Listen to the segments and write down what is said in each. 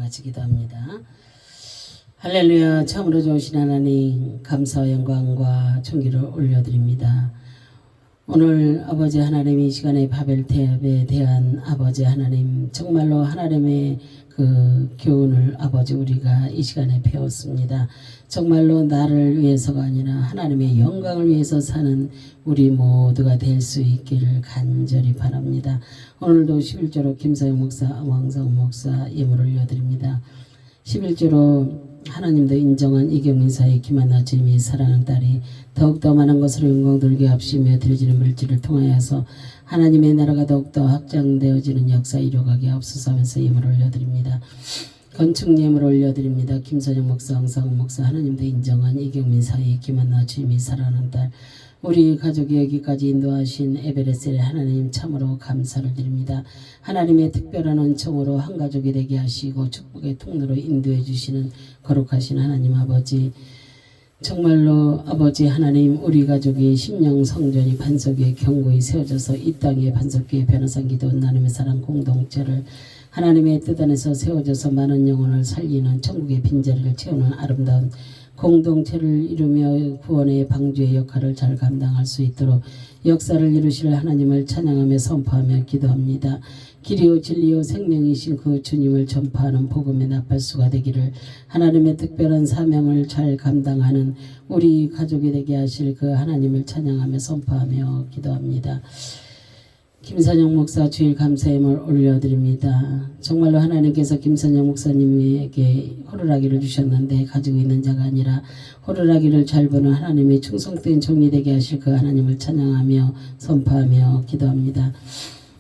같이 기도합니다. 할렐루야. 참으로 좋으신 하나님 감사와 영광과 존귀를 올려드립니다. 오늘 아버지 하나님 이 시간에 바벨탑에 대한 아버지 하나님 정말로 하나님의 그 교훈을 아버지 우리가 이 시간에 배웠습니다. 정말로 나를 위해서가 아니라 하나님의 영광을 위해서 사는 우리 모두가 될 수 있기를 간절히 바랍니다. 오늘도 11조로 김사영 목사, 왕성 목사 예물 올려드립니다. 11조로 하나님도 인정한 이경민 사의 김한나 주님이 사랑하는 딸이 더욱더 많은 것으로 영광 돌게 합시며 드려지는 물질을 통하여서 하나님의 나라가 더욱더 확장되어지는 역사 이루어가게 앞서서 하면서 예물 올려드립니다. 건축 예물 올려드립니다. 김선영 목사, 황상훈 목사, 하나님도 인정한 이경민 사의 김한나 주님이 사랑하는 딸 우리 가족이 여기까지 인도하신 에베레셀의 하나님 참으로 감사를 드립니다. 하나님의 특별한 은총으로 한 가족이 되게 하시고 축복의 통로로 인도해 주시는 거룩하신 하나님 아버지, 정말로 아버지 하나님 우리 가족이 심령 성전이 반석 위에 견고히 세워져서 이 땅의 반석 위에 변화산 기도 하나님의 사랑 공동체를 하나님의 뜻 안에서 세워져서 많은 영혼을 살리는 천국의 빈자리를 채우는 아름다운 공동체를 이루며 구원의 방주의 역할을 잘 감당할 수 있도록 역사를 이루실 하나님을 찬양하며 선포하며 기도합니다. 길이요 진리요 생명이신 그 주님을 전파하는 복음의 나팔수가 되기를 하나님의 특별한 사명을 잘 감당하는 우리 가족이 되게 하실 그 하나님을 찬양하며 선포하며 기도합니다. 김선영 목사 주일 감사임을 올려드립니다. 정말로 하나님께서 김선영 목사님에게 호루라기를 주셨는데 가지고 있는 자가 아니라 호루라기를 잘 보는 하나님의 충성된 종이 되게 하실 그 하나님을 찬양하며 선포하며 기도합니다.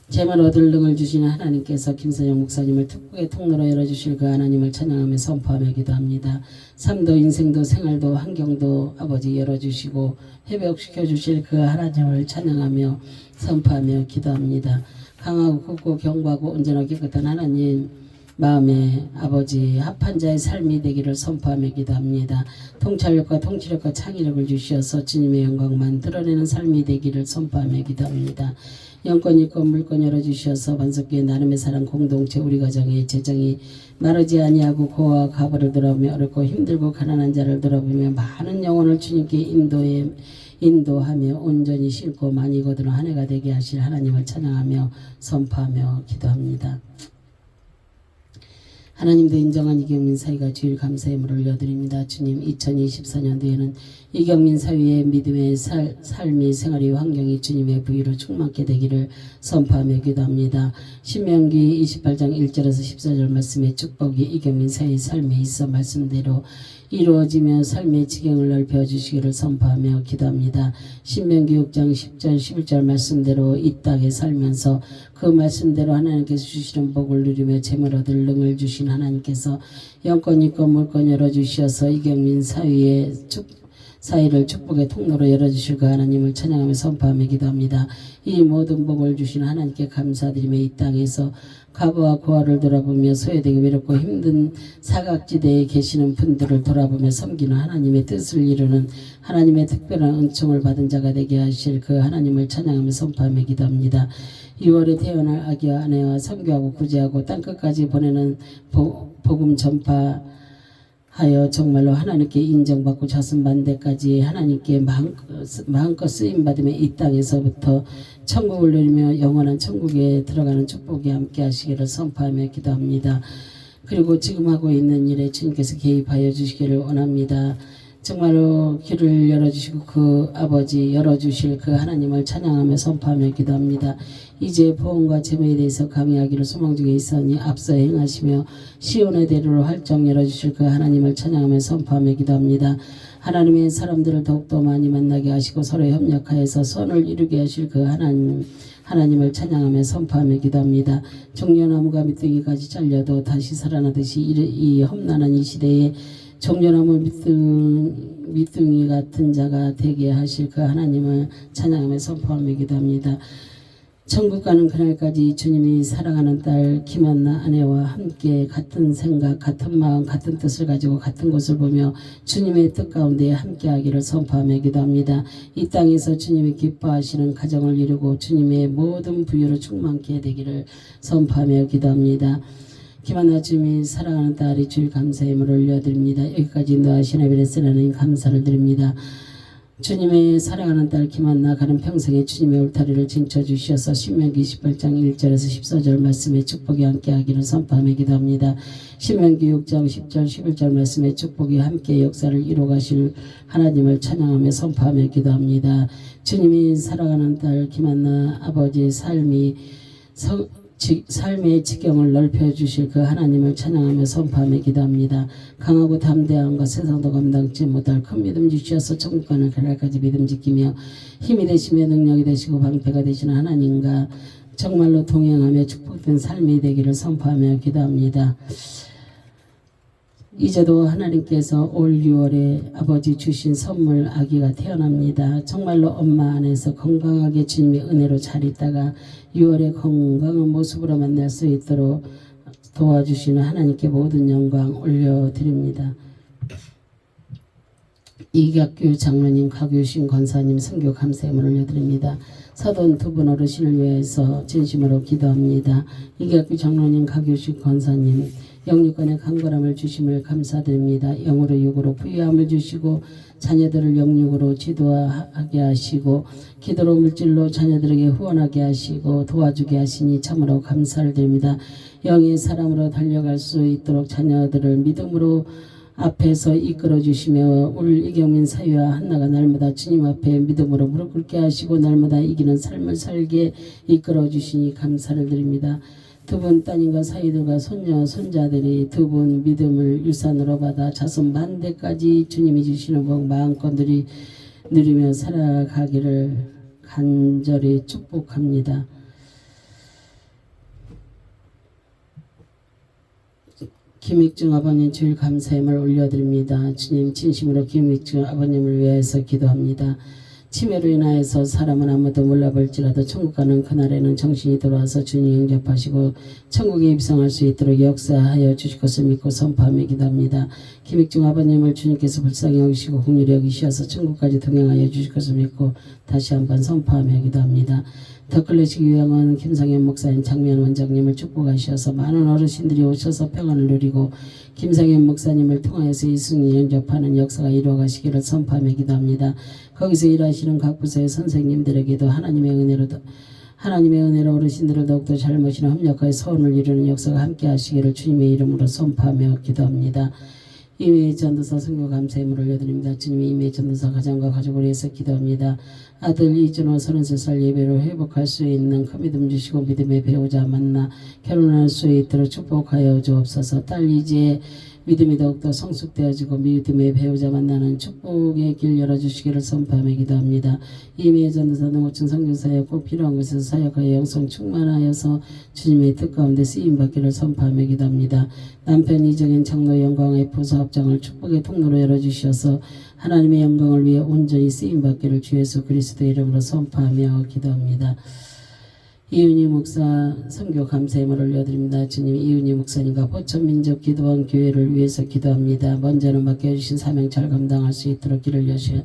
재물 얻을 능을 주시는 하나님께서 김선영 목사님을 특국의 통로로 열어주실 그 하나님을 찬양하며 선포하며 기도합니다. 삶도 인생도 생활도 환경도 아버지 열어주시고 회복시켜 주실 그 하나님을 찬양하며 선포하며 기도합니다. 강하고 굳고 견고하고 온전하고 깨끗한 하나님 마음에 아버지 합한 자의 삶이 되기를 선포하며 기도합니다. 통찰력과 통치력과 창의력을 주시어서 주님의 영광만 드러내는 삶이 되기를 선포하며 기도합니다. 영권 있고 물권 열어주셔서 반석기의 나눔의 사랑 공동체 우리 가정의 재정이 마르지 아니하고 고와 가부를 돌아보며 어렵고 힘들고 가난한 자를 돌아보며 많은 영혼을 주님께 인도하며 온전히 심고 많이 거두는 한 해가 되게 하실 하나님을 찬양하며 선포하며 기도합니다. 하나님도 인정한 이경민 사위가 주일 감사임을 올려드립니다. 주님 2024년도에는 이경민 사위의 믿음의 삶이 생활이 환경이 주님의 부유로 충만케 되기를 선포하며 기도합니다. 신명기 28장 1절에서 14절 말씀의 축복이 이경민 사위의 삶에 있어 말씀대로 이루어지며 삶의 지경을 넓혀주시기를 선포하며 기도합니다. 신명기 6장 10절 11절 말씀대로 이 땅에 살면서 그 말씀대로 하나님께서 주시는 복을 누리며 재물 얻을 능을 주신 하나님께서 영권 있고 물권 열어주셔서 이경민 사위를 축복의 통로로 열어주실 그 하나님을 찬양하며 선포하며 기도합니다. 이 모든 복을 주신 하나님께 감사드리며 이 땅에서 과부와 고아를 돌아보며 소외되고 외롭고 힘든 사각지대에 계시는 분들을 돌아보며 섬기는 하나님의 뜻을 이루는 하나님의 특별한 은총을 받은 자가 되게 하실 그 하나님을 찬양하며 선포하며 기도합니다. 6월에 태어날 아기와 아내와 선교하고 구제하고 땅끝까지 보내는 복음 전파하여 정말로 하나님께 인정받고 자선반대까지 하나님께 마음껏 쓰임받으며 이 땅에서부터 천국을 누리며 영원한 천국에 들어가는 축복이 함께 하시기를 선포하며 기도합니다. 그리고 지금 하고 있는 일에 주님께서 개입하여 주시기를 원합니다. 정말로 길을 열어주시고 그 아버지 열어주실 그 하나님을 찬양하며 선포하며 기도합니다. 이제 보험과 재물에 대해서 강의하기를 소망 중에 있으니 앞서 행하시며 시온의 대로로 활짝 열어주실 그 하나님을 찬양하며 선포하며 기도합니다. 하나님의 사람들을 더욱더 많이 만나게 하시고 서로 협력하여서 선을 이루게 하실 그 하나님을 찬양하며 선포하며 기도합니다. 종려나무가 밑둥이까지 잘려도 다시 살아나듯이 이 험난한 이 시대에 종려나무 밑둥이 같은 자가 되게 하실 그 하나님을 찬양하며 선포하며 기도합니다. 천국 가는 그날까지 주님이 사랑하는 딸 김한나 아내와 함께 같은 생각, 같은 마음, 같은 뜻을 가지고 같은 곳을 보며 주님의 뜻 가운데 함께하기를 선포하며 기도합니다. 이 땅에서 주님이 기뻐하시는 가정을 이루고 주님의 모든 부유로 충만케 되기를 선포하며 기도합니다. 김한나 주님이 사랑하는 딸이 주일 감사의 힘을 올려드립니다. 여기까지 인도하신 에베레스트 하나님 감사를 드립니다. 주님의 사랑하는 딸 김한나 가는 평생에 주님의 울타리를 쟁쳐주셔서 신명기 28장 1절에서 14절 말씀에 축복이 함께하기를 선포하며 기도합니다. 신명기 6장 10절 11절 말씀에 축복이 함께 역사를 이루어가실 하나님을 찬양하며 선포하며 기도합니다. 주님이 사랑하는 딸 김한나 아버지의 삶의 지경을 넓혀주실 그 하나님을 찬양하며 선포하며 기도합니다. 강하고 담대함과 세상도 감당치 못할 큰 믿음 주시어서 천국가는 그날까지 믿음 지키며 힘이 되시며 능력이 되시고 방패가 되시는 하나님과 정말로 동행하며 축복된 삶이 되기를 선포하며 기도합니다. 이제도 하나님께서 올 6월에 아버지 주신 선물 아기가 태어납니다. 정말로 엄마 안에서 건강하게 주님의 은혜로 잘 있다가 6월에 건강한 모습으로 만날 수 있도록 도와주시는 하나님께 모든 영광 올려드립니다. 이각규 장로님, 가교신 권사님 선교 감사함을 올려드립니다. 사돈 두 분 어르신을 위해서 진심으로 기도합니다. 이각규 장로님, 가교신 권사님 영육간의 강건함을 주심을 감사드립니다. 영으로 육으로 부유함을 주시고 자녀들을 영육으로 지도하게 하시고 기도로 물질로 자녀들에게 후원하게 하시고 도와주게 하시니 참으로 감사를 드립니다. 영의 사람으로 달려갈 수 있도록 자녀들을 믿음으로 앞에서 이끌어 주시며 울 이경민 사위와 한나가 날마다 주님 앞에 믿음으로 무릎 꿇게 하시고 날마다 이기는 삶을 살게 이끌어 주시니 감사를 드립니다. 두 분 따님과 사위들과 손녀 손자들이 두 분 믿음을 유산으로 받아 자손 만대까지 주님이 주시는 복 마음껏 누리며 살아가기를 간절히 축복합니다. 김익중 아버님 주일 감사함을 올려드립니다. 주님 진심으로 김익중 아버님을 위해서 기도합니다. 치매로 인하여서 사람은 아무도 몰라볼지라도 천국 가는 그날에는 정신이 돌아와서 주님 영접하시고 천국에 입성할 수 있도록 역사하여 주실 것을 믿고 선포하며 기도합니다. 김익중 아버님을 주님께서 불쌍히 여기시고 긍휼히 여기시어서 천국까지 동행하여 주실 것을 믿고 다시 한번 선포하며 기도합니다. 더클래식 유형은 김상현 목사님, 장면 원장님을 축복하셔서 많은 어르신들이 오셔서 평안을 누리고 김상현 목사님을 통하여서 이승이 영접하는 역사가 이루어가시기를 선포하며 기도합니다. 거기서 일하시는 각 부서의 선생님들에게도 하나님의 은혜로 어르신들을 더욱더 잘못이나 협력하여 소원을 이루는 역사가 함께 하시기를 주님의 이름으로 선포하며 기도합니다. 이메일 전도사 선교 감사함을 올려드립니다. 주님이 이메일 전도사 가정과 가족을 위해서 기도합니다. 아들 이준호 33살 예배로 회복할 수 있는 큰 믿음 주시고 믿음의 배우자 만나 결혼할 수 있도록 축복하여 주옵소서. 딸 이지의 믿음이 더욱더 성숙되어지고 믿음의 배우자 만나는 축복의 길 열어주시기를 선포하며 기도합니다. 이메일 전도사 농어촌 선교사에 꼭 필요한 곳에서 사역하여 영성 충만하여서 주님의 뜻 가운데 쓰임받기를 선포하며 기도합니다. 남편 이정인 장로 영광의 부사업장을 축복의 통로로 열어주셔서 하나님의 영광을 위해 온전히 쓰임받기를 주 예수 그리스도 이름으로 선포하며 기도합니다. 이윤희 목사 선교 감사함을 올려드립니다. 주님 이윤희 목사님과 포천민족 기도원 교회를 위해서 기도합니다. 먼저는 맡겨주신 사명 잘 감당할 수 있도록 길을 여시어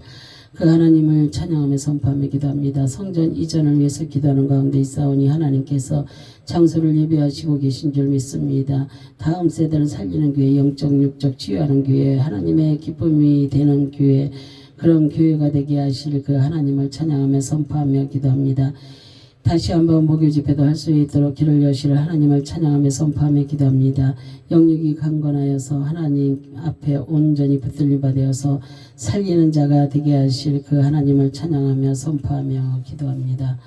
그 하나님을 찬양하며 선포하며 기도합니다. 성전 이전을 위해서 기도하는 가운데 있사오니 하나님께서 장소를 예비하시고 계신 줄 믿습니다. 다음 세대를 살리는 교회, 영적 육적 치유하는 교회, 하나님의 기쁨이 되는 교회, 그런 교회가 되게 하실 그 하나님을 찬양하며 선포하며 기도합니다. 다시 한번 목요 집회도 할 수 있도록 길을 여시를 하나님을 찬양하며 선포하며 기도합니다. 영육이 강건하여서 하나님 앞에 온전히 붙들림 받아서 살리는 자가 되게 하실 그 하나님을 찬양하며 선포하며 기도합니다.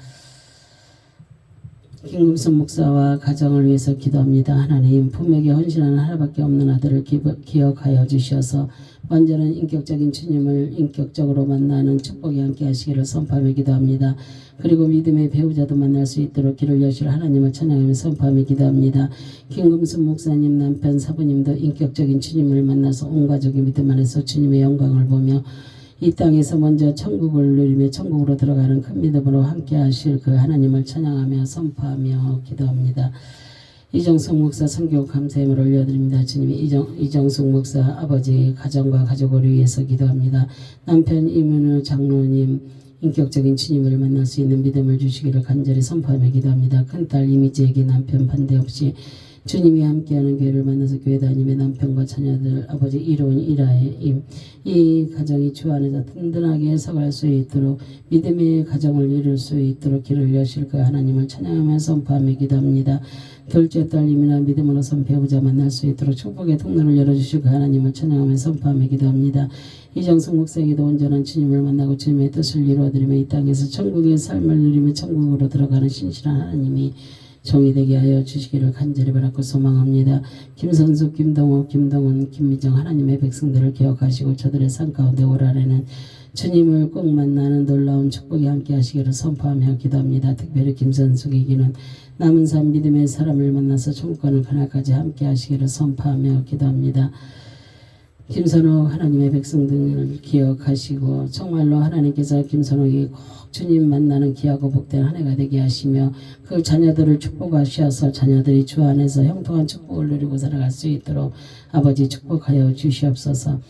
김금순 목사와 가정을 위해서 기도합니다. 하나님 품에게 헌신하는 하나밖에 없는 아들을 기억하여 주셔서 먼저는 인격적인 주님을 인격적으로 만나는 축복이 함께 하시기를 선포하며 기도합니다. 그리고 믿음의 배우자도 만날 수 있도록 길을 여실 하나님을 찬양하며 선포하며 기도합니다. 김금순 목사님 남편 사부님도 인격적인 주님을 만나서 온 가족이 믿음 안에서 주님의 영광을 보며 이 땅에서 먼저 천국을 누리며 천국으로 들어가는 큰 믿음으로 함께 하실 그 하나님을 찬양하며 선포하며 기도합니다. 이정숙 목사 선교 감사함을 올려드립니다. 주님 이정숙 목사 아버지 가정과 가족을 위해서 기도합니다. 남편 이문우 장로님 인격적인 주님을 만날 수 있는 믿음을 주시기를 간절히 선포하며 기도합니다. 큰딸 이미지에게 남편 반대 없이 주님이 함께하는 교회를 만나서 교회 다니며 남편과 자녀들 아버지 이로운 일하에 이 가정이 주 안에서 든든하게 서갈 수 있도록 믿음의 가정을 이룰 수 있도록 길을 여실 그 하나님을 찬양하며 선포하며 기도합니다. 둘째 딸님이나 믿음으로 선 배우자 만날 수 있도록 축복의 통로를 열어주실 그 하나님을 찬양하며 선포하며 기도합니다. 이정승 목사에게도 온전한 주님을 만나고 주님의 뜻을 이루어드리며 이 땅에서 천국의 삶을 누리며 천국으로 들어가는 신실한 하나님이 종이 되게 하여 주시기를 간절히 바라고 소망합니다. 김선숙, 김동욱, 김동훈, 김미정 하나님의 백성들을 기억하시고 저들의 삶 가운데 올 한해는 주님을 꼭 만나는 놀라운 축복이 함께 하시기를 선포하며 기도합니다. 특별히 김선숙에게는 남은 삶 믿음의 사람을 만나서 천국가는 그날까지 함께 하시기를 선포하며 기도합니다. 김선욱 하나님의 백성들을 기억하시고 정말로 하나님께서 김선욱이 꼭 주님 만나는 귀하고 복된 한 해가 되게 하시며 그 자녀들을 축복하셔서 자녀들이 주 안에서 형통한 축복을 누리고 살아갈 수 있도록 아버지 축복하여 주시옵소서.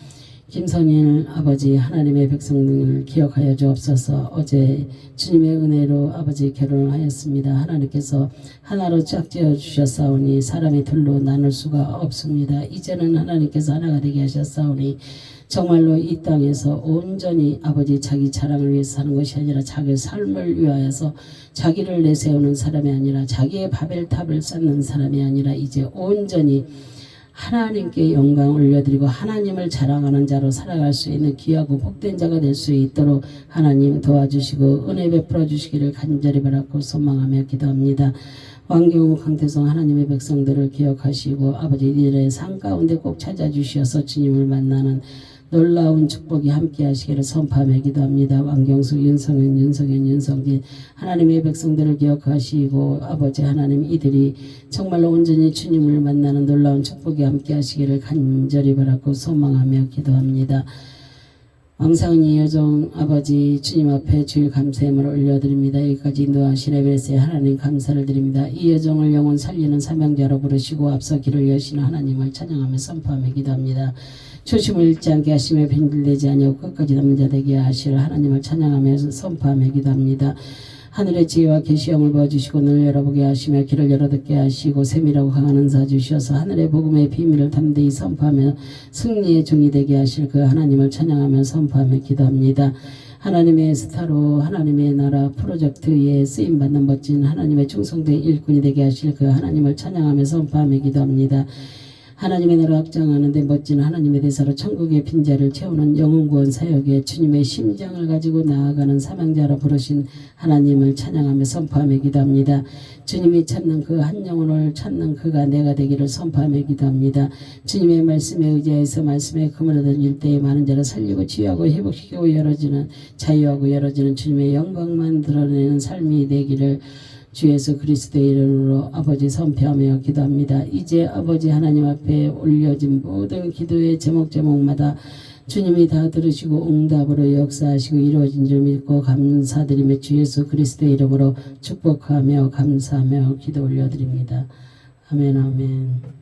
김선일 아버지 하나님의 백성들을 기억하여 주옵소서. 어제 주님의 은혜로 아버지 결혼을 하였습니다. 하나님께서 하나로 짝지어 주셨사오니 사람이 둘로 나눌 수가 없습니다. 이제는 하나님께서 하나가 되게 하셨사오니 정말로 이 땅에서 온전히 아버지 자기 자랑을 위해서 사는 것이 아니라 자기 삶을 위하여서 자기를 내세우는 사람이 아니라 자기의 바벨탑을 쌓는 사람이 아니라 이제 온전히 하나님께 영광 올려드리고 하나님을 자랑하는 자로 살아갈 수 있는 귀하고 복된 자가 될 수 있도록 하나님 도와주시고 은혜 베풀어 주시기를 간절히 바라고 소망하며 기도합니다. 왕경우 강태성 하나님의 백성들을 기억하시고 아버지 이들의 삶 가운데 꼭 찾아주셔서 주님을 만나는 놀라운 축복이 함께 하시기를 선포하며 기도합니다. 왕경수, 윤성현, 윤성진 하나님의 백성들을 기억하시고 아버지 하나님 이들이 정말로 온전히 주님을 만나는 놀라운 축복이 함께 하시기를 간절히 바라고 소망하며 기도합니다. 왕상은이 여종 아버지 주님 앞에 주일 감사함을 올려드립니다. 여기까지 인도하신 에베레스의 하나님 감사를 드립니다. 이 여종을 영원 살리는 사명자로 부르시고 앞서 길을 여시는 하나님을 찬양하며 선포하며 기도합니다. 초심을 잃지 않게 하시며 빈들되지 아니하고 끝까지 남는 자 되게 하실 하나님을 찬양하며 선포하며 기도합니다. 하늘의 지혜와 계시형을 보여주시고 눈을 열어보게 하시며 길을 열어듣게 하시고 세미라고 강하는 사 주셔서 하늘의 복음의 비밀을 담대히 선포하며 승리의 종이 되게 하실 그 하나님을 찬양하며 선포하며 기도합니다. 하나님의 스타로 하나님의 나라 프로젝트에 쓰임받는 멋진 하나님의 충성된 일꾼이 되게 하실 그 하나님을 찬양하며 선포하며 기도합니다. 하나님의 나라 확장하는 데 멋진 하나님의 대사로 천국의 빈자를 채우는 영혼구원 사역에 주님의 심장을 가지고 나아가는 사명자로 부르신 하나님을 찬양하며 선포하며 기도합니다. 주님이 찾는 그 한 영혼을 찾는 그가 내가 되기를 선포하며 기도합니다. 주님의 말씀에 의지해서 말씀에 금을 얻은 일대에 많은 자를 살리고 치유하고 회복시키고 열어지는 자유하고 열어지는 주님의 영광만 드러내는 삶이 되기를 주 예수 그리스도의 이름으로 아버지 선포하며 기도합니다. 이제 아버지 하나님 앞에 올려진 모든 기도의 제목마다 주님이 다 들으시고 응답으로 역사하시고 이루어진 줄 믿고 감사드리며 주 예수 그리스도의 이름으로 축복하며 감사하며 기도 올려드립니다. 아멘 아멘.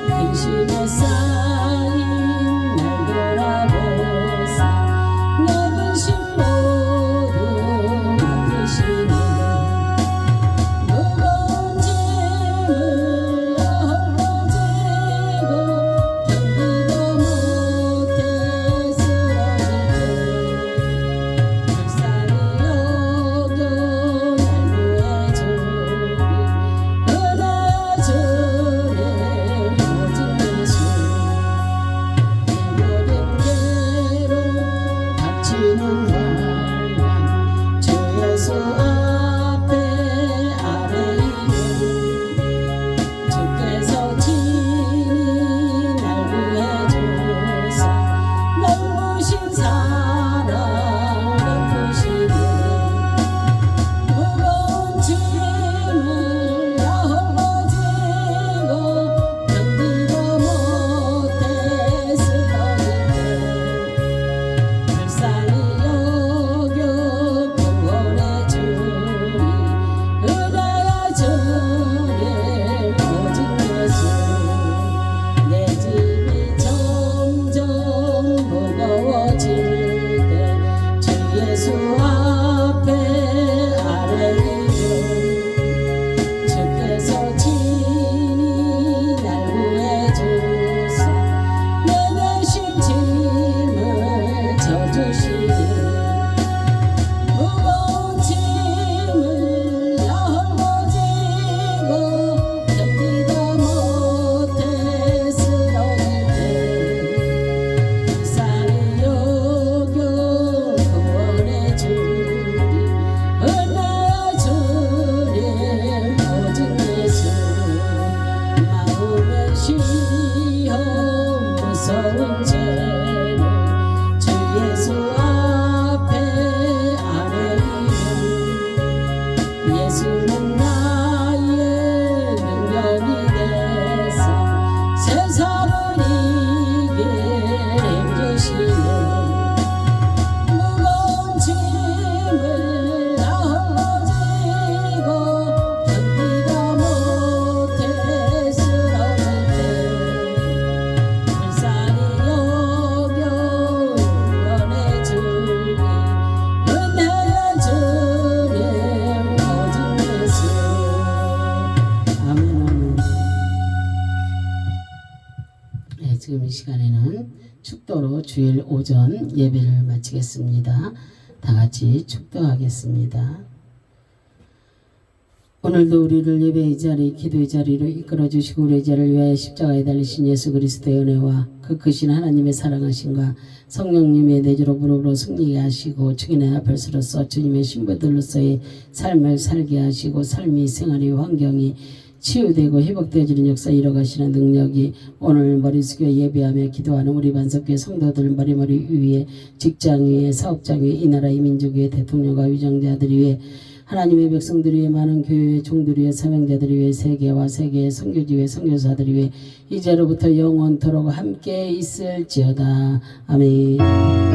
근심에 쌓인 날 돌아 지금 이 시간에는 축도로 주일 오전 예배를 마치겠습니다. 다 같이 축도하겠습니다. 오늘도 우리를 예배의 자리, 기도의 자리로 이끌어 주시고 우리의 죄를 위하여 십자가에 달리신 예수 그리스도의 은혜와 그 크신 하나님의 사랑하심과 성령님의 내주로 무릎으로 승리게 하시고 증인의 앞에서로서 주님의 신부들로서의 삶을 살게 하시고 삶이 생활이 환경이 치유되고 회복되어지는 역사 이뤄가시는 능력이 오늘 머리 숙여 예배하며 기도하는 우리 반석교회 성도들 머리 위에 직장 위에 사업장 위에 이 나라 이 민족 위에 대통령과 위정자들 위에 하나님의 백성들 위해 많은 교회의 종들 위해 사명자들 위해 세계와 세계의 선교지 위해 선교사들 위해 이제로부터 영원토록 함께 있을지어다. 아멘.